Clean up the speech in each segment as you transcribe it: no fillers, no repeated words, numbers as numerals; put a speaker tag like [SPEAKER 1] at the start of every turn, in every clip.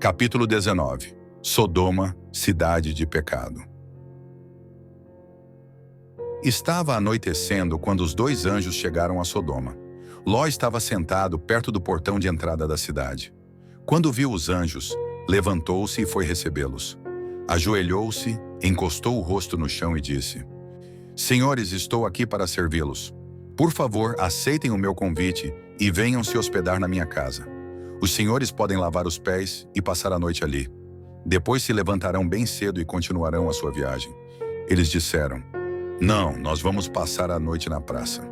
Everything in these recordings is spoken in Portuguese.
[SPEAKER 1] Capítulo 19. Sodoma, cidade de pecado. Estava anoitecendo quando os dois anjos chegaram a Sodoma. Ló estava sentado perto do portão de entrada da cidade. Quando viu os anjos, levantou-se e foi recebê-los. Ajoelhou-se, encostou o rosto no chão e disse: Senhores, estou aqui para servi-los. Por favor, aceitem o meu convite e venham se hospedar na minha casa. Os senhores podem lavar os pés e passar a noite ali. Depois se levantarão bem cedo e continuarão a sua viagem. Eles disseram: Não, nós vamos passar a noite na praça.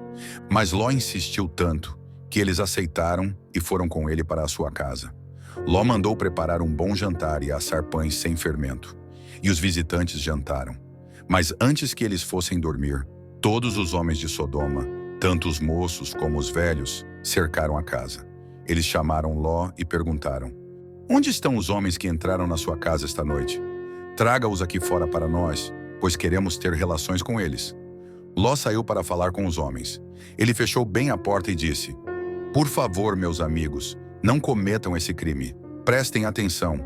[SPEAKER 1] Mas Ló insistiu tanto que eles aceitaram e foram com ele para a sua casa. Ló mandou preparar um bom jantar e assar pães sem fermento. E os visitantes jantaram. Mas antes que eles fossem dormir, todos os homens de Sodoma, tanto os moços como os velhos, cercaram a casa. Eles chamaram Ló e perguntaram: Onde estão os homens que entraram na sua casa esta noite? Traga-os aqui fora para nós, pois queremos ter relações com eles. Ló saiu para falar com os homens. Ele fechou bem a porta e disse: Por favor, meus amigos, não cometam esse crime. Prestem atenção.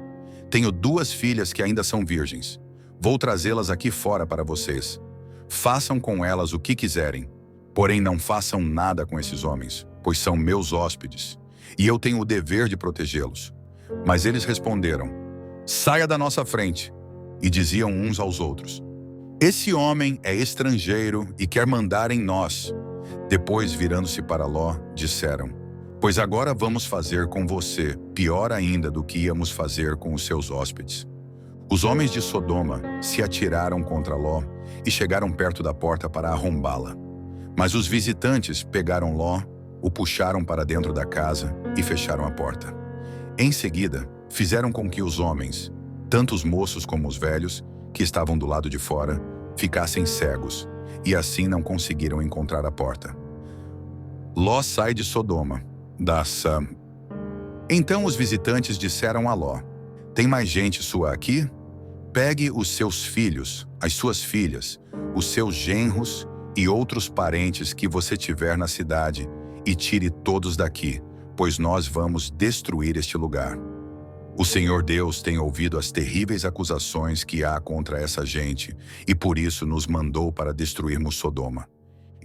[SPEAKER 1] Tenho 2 filhas que ainda são virgens. Vou trazê-las aqui fora para vocês. Façam com elas o que quiserem. Porém, não façam nada com esses homens, pois são meus hóspedes, e eu tenho o dever de protegê-los. Mas eles responderam: Saia da nossa frente. E diziam uns aos outros: Esse homem é estrangeiro e quer mandar em nós. Depois, virando-se para Ló, disseram: Pois agora vamos fazer com você pior ainda do que íamos fazer com os seus hóspedes. Os homens de Sodoma se atiraram contra Ló e chegaram perto da porta para arrombá-la. Mas os visitantes pegaram Ló, o puxaram para dentro da casa e fecharam a porta. Em seguida, fizeram com que os homens, tanto os moços como os velhos, que estavam do lado de fora, ficassem cegos, e assim não conseguiram encontrar a porta. Ló sai de Sodoma, Então os visitantes disseram a Ló: Tem mais gente sua aqui? Pegue os seus filhos, as suas filhas, os seus genros e outros parentes que você tiver na cidade, e tire todos daqui, pois nós vamos destruir este lugar. O Senhor Deus tem ouvido as terríveis acusações que há contra essa gente, e por isso nos mandou para destruirmos Sodoma.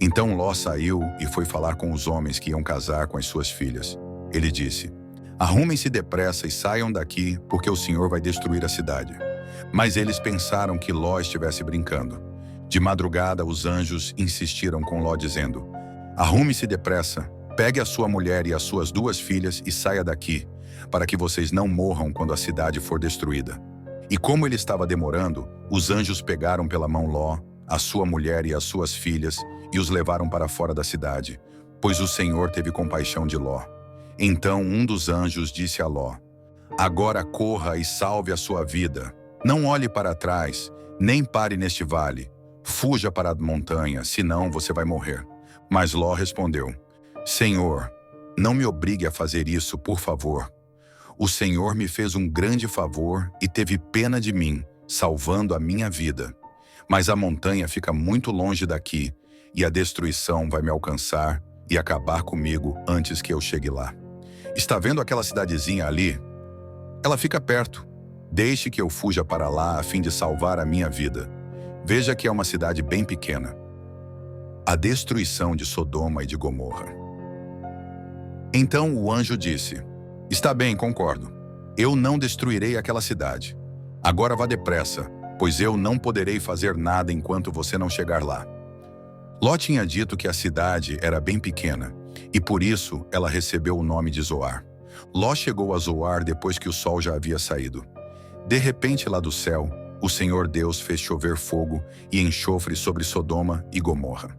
[SPEAKER 1] Então Ló saiu e foi falar com os homens que iam casar com as suas filhas. Ele disse: Arrumem-se depressa e saiam daqui, porque o Senhor vai destruir a cidade. Mas eles pensaram que Ló estivesse brincando. De madrugada, os anjos insistiram com Ló, dizendo: Arrume-se depressa, pegue a sua mulher e as suas 2 filhas e saia daqui, para que vocês não morram quando a cidade for destruída. E como ele estava demorando, os anjos pegaram pela mão Ló, a sua mulher e as suas filhas, e os levaram para fora da cidade, pois o Senhor teve compaixão de Ló. Então um dos anjos disse a Ló: Agora corra e salve a sua vida. Não olhe para trás, nem pare neste vale. Fuja para a montanha, senão você vai morrer. Mas Ló respondeu: Senhor, não me obrigue a fazer isso, por favor. O Senhor me fez um grande favor e teve pena de mim, salvando a minha vida. Mas a montanha fica muito longe daqui, e a destruição vai me alcançar e acabar comigo antes que eu chegue lá. Está vendo aquela cidadezinha ali? Ela fica perto. Deixe que eu fuja para lá a fim de salvar a minha vida. Veja que é uma cidade bem pequena. A destruição de Sodoma e de Gomorra. Então o anjo disse: Está bem, concordo. Eu não destruirei aquela cidade. Agora vá depressa, pois eu não poderei fazer nada enquanto você não chegar lá. Ló tinha dito que a cidade era bem pequena, e por isso ela recebeu o nome de Zoar. Ló chegou a Zoar depois que o sol já havia saído. De repente, lá do céu, o Senhor Deus fez chover fogo e enxofre sobre Sodoma e Gomorra.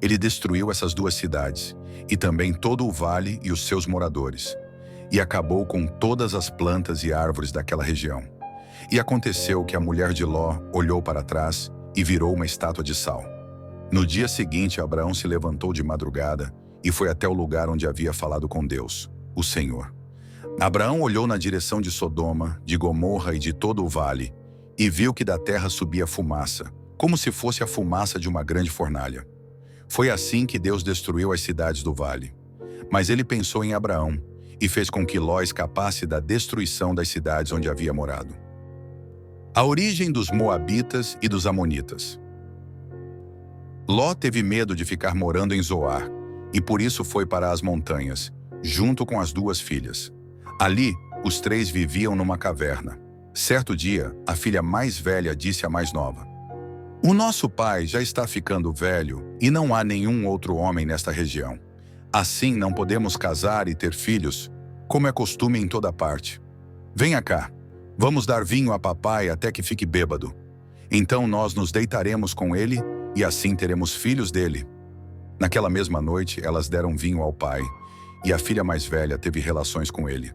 [SPEAKER 1] Ele destruiu essas 2 cidades, e também todo o vale e os seus moradores, e acabou com todas as plantas e árvores daquela região. E aconteceu que a mulher de Ló olhou para trás e virou uma estátua de sal. No dia seguinte, Abraão se levantou de madrugada e foi até o lugar onde havia falado com Deus, o Senhor. Abraão olhou na direção de Sodoma, de Gomorra e de todo o vale, e viu que da terra subia fumaça, como se fosse a fumaça de uma grande fornalha. Foi assim que Deus destruiu as cidades do vale. Mas ele pensou em Abraão e fez com que Ló escapasse da destruição das cidades onde havia morado. A origem dos Moabitas e dos Amonitas. Ló teve medo de ficar morando em Zoar, e por isso foi para as montanhas, junto com as duas filhas. Ali, os três viviam numa caverna. Certo dia, a filha mais velha disse à mais nova: "O nosso pai já está ficando velho e não há nenhum outro homem nesta região. Assim não podemos casar e ter filhos, como é costume em toda parte. Venha cá, vamos dar vinho a papai até que fique bêbado. Então nós nos deitaremos com ele e assim teremos filhos dele." Naquela mesma noite, elas deram vinho ao pai, e a filha mais velha teve relações com ele.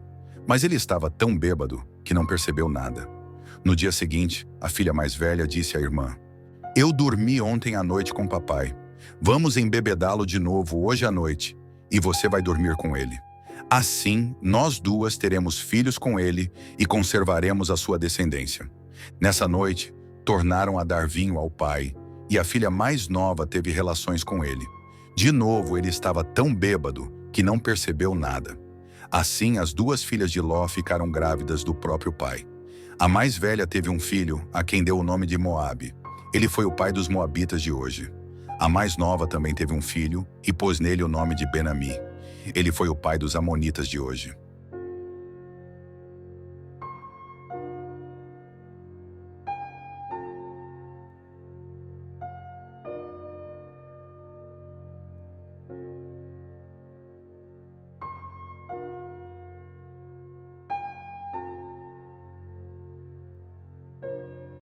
[SPEAKER 1] Mas ele estava tão bêbado que não percebeu nada. No dia seguinte, a filha mais velha disse à irmã: "Eu dormi ontem à noite com papai. Vamos embebedá-lo de novo hoje à noite, e você vai dormir com ele. Assim, nós duas teremos filhos com ele e conservaremos a sua descendência." Nessa noite, tornaram a dar vinho ao pai, e a filha mais nova teve relações com ele. De novo, ele estava tão bêbado que não percebeu nada. Assim, as duas filhas de Ló ficaram grávidas do próprio pai. A mais velha teve um filho, a quem deu o nome de Moabe. Ele foi o pai dos Moabitas de hoje. A mais nova também teve um filho e pôs nele o nome de Ben-Ami. Ele foi o pai dos Amonitas de hoje.